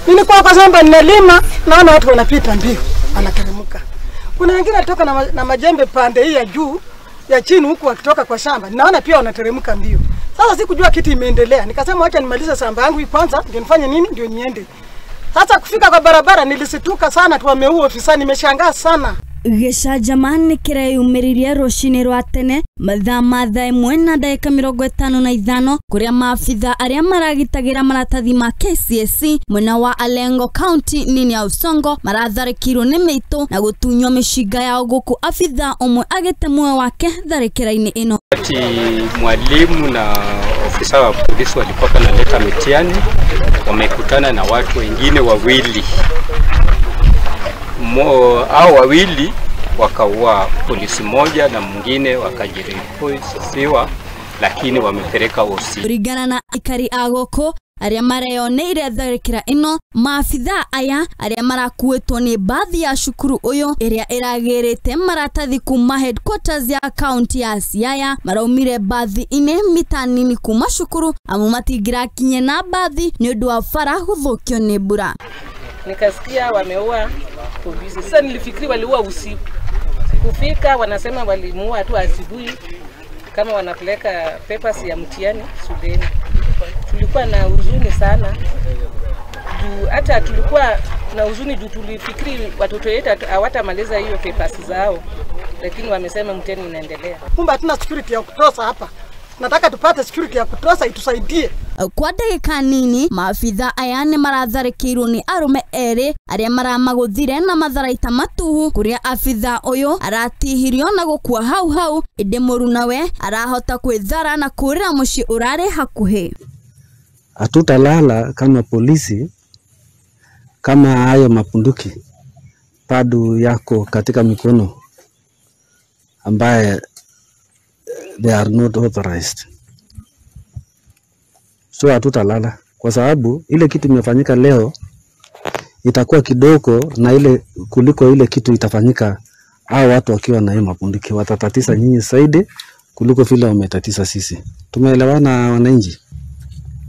Mimi kwa shamba ninalima, naona watu wanapita mbio, wanateremka. Kuna wengine walitoka na majembe pande hii ya juu, ya chini huku wakitoka kwa shamba. Naona pia wanateremka mbio. Sasa sikujua kitu imeendelea. Nikasema acha nimalize shamba yangu kwanza, ndio nifanye nini ndio niende. Sasa kufika kwa barabara nilisituka sana, tu wameua ofisa, nimeshangaa sana. Gicajamani kireyumiririe rucini rwa tene mathaa mwena ndagika 55 kuria maabithaa aria maragitagira maratathi ma Kcse mwena wa Alengo kaunti nini ya usongo maratharikiirwo ni miito na gutunywo micinga yao guku abithaa umwe agite muoyo wake tharikira-ini ino. Wakati mwalimu na ofisa wa polisi walikuwa wanaleta mitihani, wamekutana na watu wengine wawili. Hao wawili wakaua polisi moja na mwingine wakajiripotiwa, lakini wamepeleka osi. Kurigana na ikari agoko aria mareyoneire tharikira ino, maabithaa aya aria marakuitwo ni bathi ya cukuru uyu iria iragirite maratathi kuma headquarters ya kaunti ya Siaya maraumire bathi ine mita nini kuma cukuru amu matingirakinye na bathi ni undu wa bara guthukio ni mbura. Nikasikia wameua polisi. Sasa nilifikiri waliua usiku. Kufika wanasema walimuua tu asubuhi kama wanapeleka papers ya mtihani shuleni. Tulikuwa na huzuni sana. Hata tulikuwa na huzuni juu tulifikiri watoto wetu hawatamaliza hiyo papers zao. Lakini wamesema mtihani unaendelea. Kumbe hatuna security ya kutosha hapa. Nataka tupate security ya kutosha itusaidie. Kwa dakika nini maabithaa aya ni maratharikiirwo ni arume eri aria maramaguthire na matharaita matuhu kuria abithaa uyu aratihirio na gukua hau indi murunawe arahota kwithara na kurira muci urari hakuhi. Hatutalala kama polisi kama hayo mapunduki bado yako katika mikono ambaye they are not authorized. So hatutalala kwa sababu ile kitu imefanyika leo itakuwa kidogo na ile kuliko ile kitu itafanyika hao watu wakiwa na hiyo mapunduki, watatatisa nyinyi zaidi kuliko vile wametatisa sisi. Tumeelewana wananchi?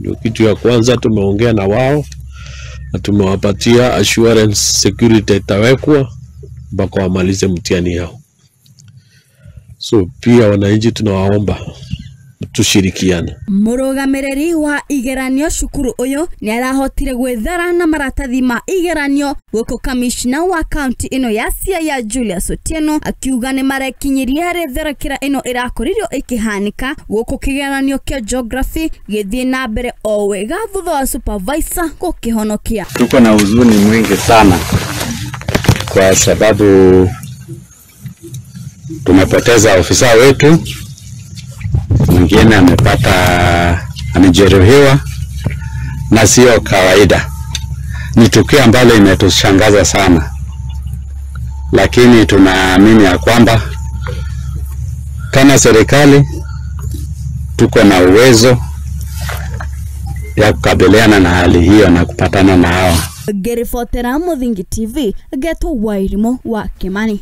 Ndio kitu ya kwanza tumeongea na wao na tumewapatia assurance security itawekwa mpaka wamalize mtihani yao. So pia wananchi tunawaomba tushirikiane. Murugamiriri wa igeranio cukuru uyu ni arahotire gwethara na maratathi ma igeranio guku kamishna wa kaunti ino ya Siaya Julius Otieno akiuga ni marekinyiria retharakira ino irakoririo ikihanika guku kigeranio kia geography githie na mbere o wega thutha wa supervisor gukihonokia. Tuko na huzuni mwingi sana kwa sababu tumepoteza ofisa wetu, mwingine amejeruhiwa na sio kawaida. Ni tukio ambalo imetushangaza sana, lakini tunaamini ya kwamba kama serikali tuko na uwezo ya kukabiliana na hali hiyo na kupatana na hao. Gerifotera Muthingi TV geto wairimo wa Kimani.